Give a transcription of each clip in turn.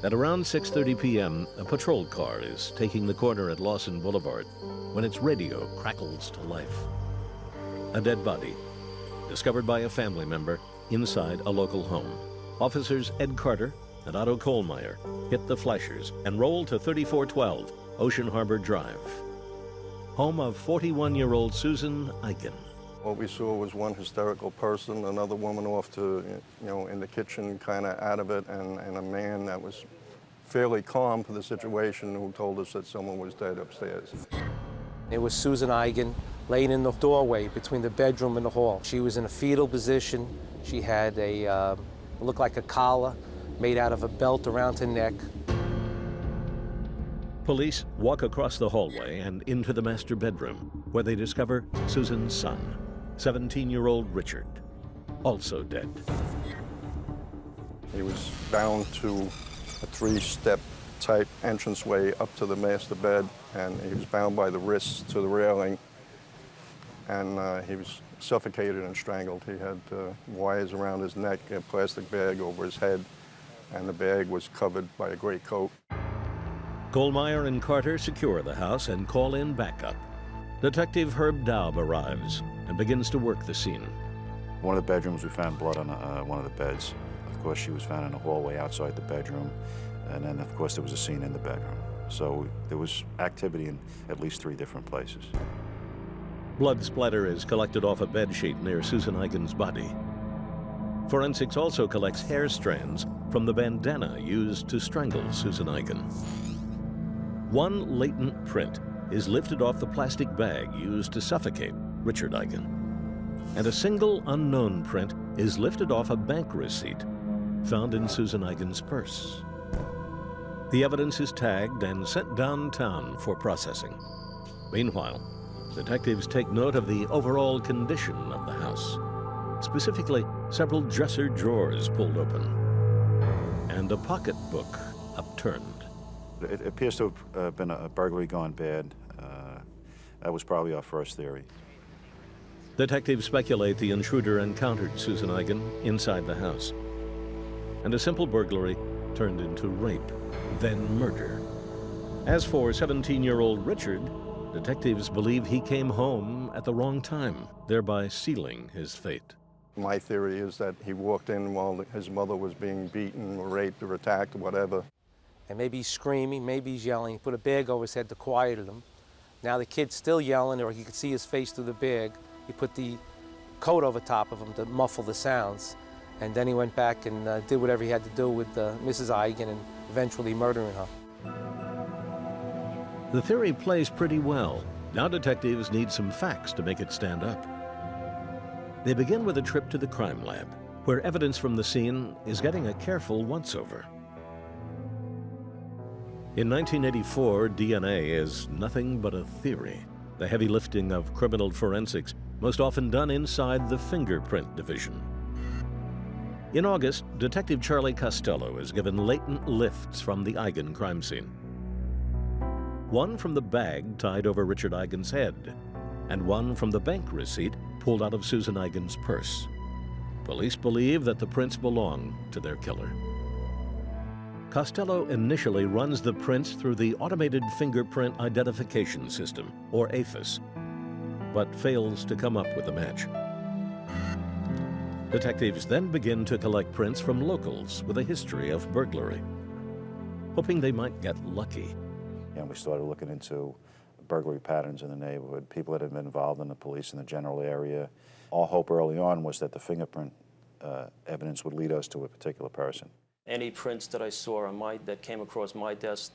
At around 6:30 p.m., a patrol car is taking the corner at Lawson Boulevard when its radio crackles to life. A dead body, discovered by a family member inside a local home. Officers Ed Carter and Otto Kohlmeyer hit the flashers and rolled to 3412 Ocean Harbor Drive, home of 41-year-old Susan Eichen. What we saw was one hysterical person, another woman off to, in the kitchen, kind of out of it, and a man that was fairly calm for the situation who told us that someone was dead upstairs. It was Susan Eichen laying in the doorway between the bedroom and the hall. She was in a fetal position. She had looked like a collar made out of a belt around her neck. Police walk across the hallway and into the master bedroom, where they discover Susan's son, 17-year-old Richard, also dead. He was bound to a 3-step type entranceway up to the master bed, and he was bound by the wrists to the railing, and he was suffocated and strangled. He had wires around his neck, a plastic bag over his head, and the bag was covered by a gray coat. Kohlmeyer and Carter secure the house and call in backup. Detective Herb Daub arrives and begins to work the scene. One of the bedrooms, we found blood on one of the beds. Of course, she was found in a hallway outside the bedroom, and then, of course, there was a scene in the bedroom. So there was activity in at least 3 different places. Blood splatter is collected off a bedsheet near Susan Eichen's body. Forensics also collects hair strands from the bandana used to strangle Susan Eichen. One latent print is lifted off the plastic bag used to suffocate Richard Eichen. And a single unknown print is lifted off a bank receipt found in Susan Eichen's purse. The evidence is tagged and sent downtown for processing. Meanwhile, detectives take note of the overall condition of the house, specifically several dresser drawers pulled open and a pocketbook upturned. It appears to have been a burglary gone bad. That was probably our first theory. Detectives speculate the intruder encountered Susan Eichen inside the house, and a simple burglary turned into rape, then murder. As for 17-year-old Richard, detectives believe he came home at the wrong time, thereby sealing his fate. My theory is that he walked in while his mother was being beaten or raped or attacked or whatever. And maybe he's screaming, maybe he's yelling. He put a bag over his head to quiet him. Now the kid's still yelling, or you could see his face through the bag. He put the coat over top of him to muffle the sounds. And then he went back and did whatever he had to do with Mrs. Eichen and eventually murdering her. The theory plays pretty well. Now detectives need some facts to make it stand up. They begin with a trip to the crime lab, where evidence from the scene is getting a careful once-over. In 1984, DNA is nothing but a theory, the heavy lifting of criminal forensics, most often done inside the fingerprint division. In August, Detective Charlie Costello is given latent lifts from the Eichen crime scene. One from the bag tied over Richard Eichen's head, and one from the bank receipt pulled out of Susan Eichen's purse. Police believe that the prints belong to their killer. Costello initially runs the prints through the Automated Fingerprint Identification System, or AFIS, but fails to come up with a match. Detectives then begin to collect prints from locals with a history of burglary, hoping they might get lucky. And we started looking into burglary patterns in the neighborhood, people that had been involved in the police in the general area. Our hope early on was that the fingerprint evidence would lead us to a particular person. Any prints that I saw that came across my desk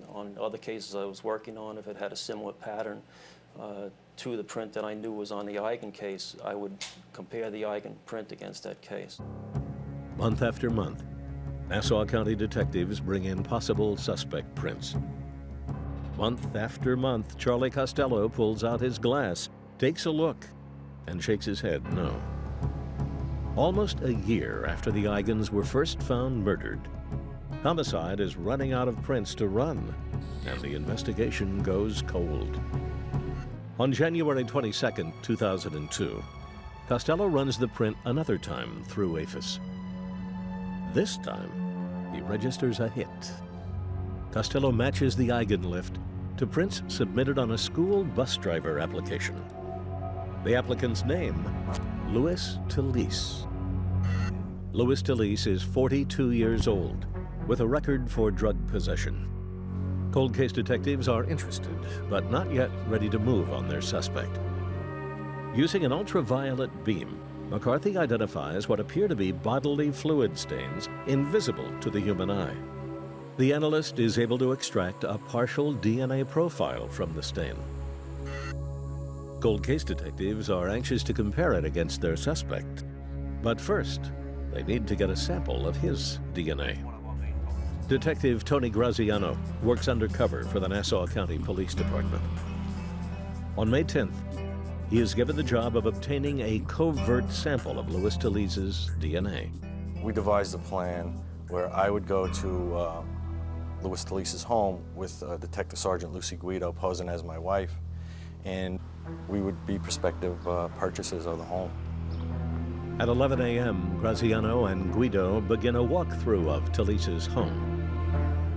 on other cases I was working on, if it had a similar pattern to the print that I knew was on the Eichen case, I would compare the Eichen print against that case. Month after month, Nassau County detectives bring in possible suspect prints. Month after month, Charlie Costello pulls out his glass, takes a look, and shakes his head no. Almost a year after the Eichens were first found murdered, homicide is running out of prints to run, and the investigation goes cold. On January 22, 2002, Costello runs the print another time through AFIS. This time, he registers a hit. Costello matches the eigenlift to prints submitted on a school bus driver application. The applicant's name, Louis Talese. Louis Talese is 42 years old, with a record for drug possession. Cold case detectives are interested, but not yet ready to move on their suspect. Using an ultraviolet beam, McCarthy identifies what appear to be bodily fluid stains invisible to the human eye. The analyst is able to extract a partial DNA profile from the stain. Cold case detectives are anxious to compare it against their suspect. But first, they need to get a sample of his DNA. Detective Tony Graziano works undercover for the Nassau County Police Department. On May 10th, he is given the job of obtaining a covert sample of Louis Talese's DNA. We devised a plan where I would go to Louis Talese's home with Detective Sergeant Lucy Guido posing as my wife, and we would be prospective purchasers of the home. At 11 a.m., Graziano and Guido begin a walkthrough of Talese's home.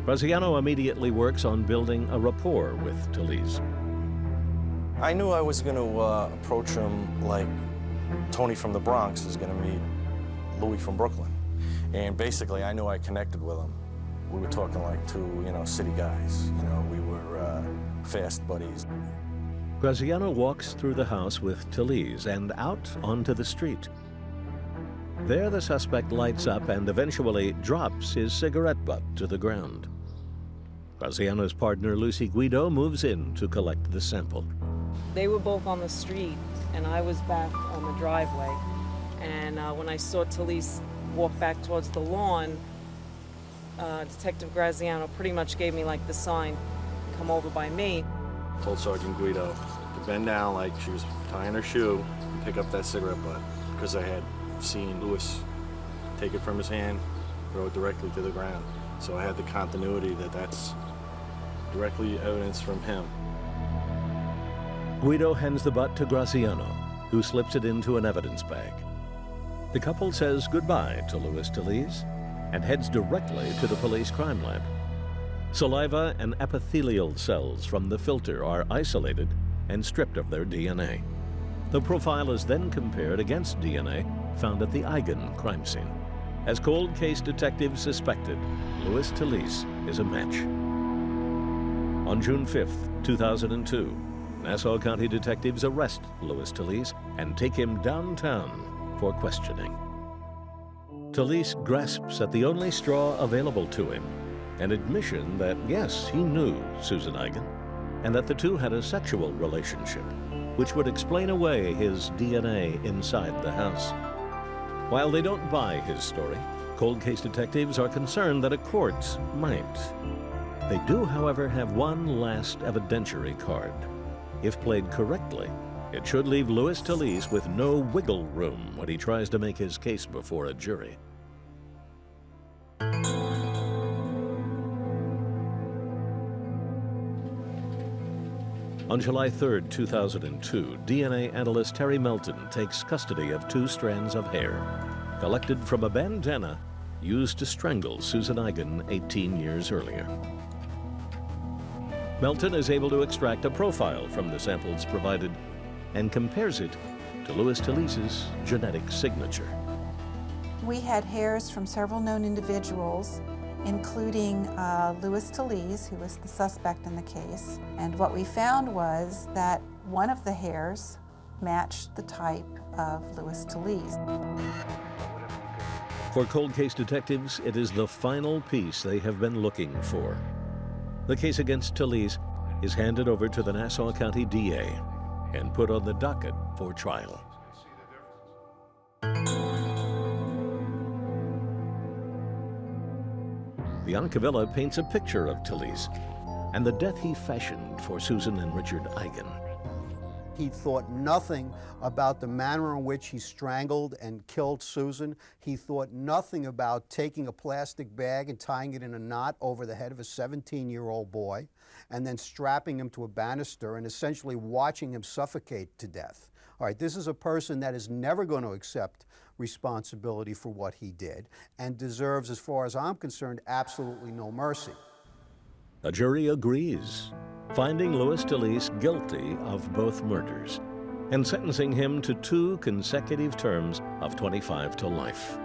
Graziano immediately works on building a rapport with Talese. I knew I was going to approach him like Tony from the Bronx is going to meet Louis from Brooklyn. And basically, I knew I connected with him. We were talking like two, city guys. We were fast buddies. Graziano walks through the house with Talese and out onto the street. There, the suspect lights up and eventually drops his cigarette butt to the ground. Graziano's partner, Lucy Guido, moves in to collect the sample. They were both on the street, and I was back on the driveway. And when I saw Talese walk back towards the lawn, Detective Graziano pretty much gave me like the sign, come over by me. Told Sergeant Guido to bend down like she was tying her shoe and pick up that cigarette butt, because I had seen Louis take it from his hand, throw it directly to the ground. So I had the continuity that's directly evidence from him. Guido hands the butt to Graziano, who slips it into an evidence bag. The couple says goodbye to Louis Talese and heads directly to the police crime lab. Saliva and epithelial cells from the filter are isolated and stripped of their DNA. The profile is then compared against DNA found at the Eigen crime scene. As cold case detectives suspected, Louis Talese is a match. On June 5th, 2002, Nassau County detectives arrest Louis Talese and take him downtown for questioning. Talese grasps at the only straw available to him, an admission that, yes, he knew Susan Eigen, and that the two had a sexual relationship, which would explain away his DNA inside the house. While they don't buy his story, cold case detectives are concerned that a court might. They do, however, have one last evidentiary card. If played correctly, it should leave Louis Talese with no wiggle room when he tries to make his case before a jury. On July 3, 2002, DNA analyst Terry Melton takes custody of 2 strands of hair collected from a bandana used to strangle Susan Eigen 18 years earlier. Melton is able to extract a profile from the samples provided and compares it to Louis Talese's genetic signature. We had hairs from several known individuals, including Louis Talese, who was the suspect in the case. And what we found was that one of the hairs matched the type of Louis Talese. For cold case detectives, it is the final piece they have been looking for. The case against Talese is handed over to the Nassau County DA and put on the docket for trial. Biancavilla paints a picture of Talese and the death he fashioned for Susan and Richard Eigen. He thought nothing about the manner in which he strangled and killed Susan. He thought nothing about taking a plastic bag and tying it in a knot over the head of a 17-year-old boy and then strapping him to a banister and essentially watching him suffocate to death. All right, this is a person that is never going to accept responsibility for what he did and deserves, as far as I'm concerned, absolutely no mercy. A jury agrees, finding Louis DeLeese guilty of both murders and sentencing him to 2 consecutive terms of 25 to life.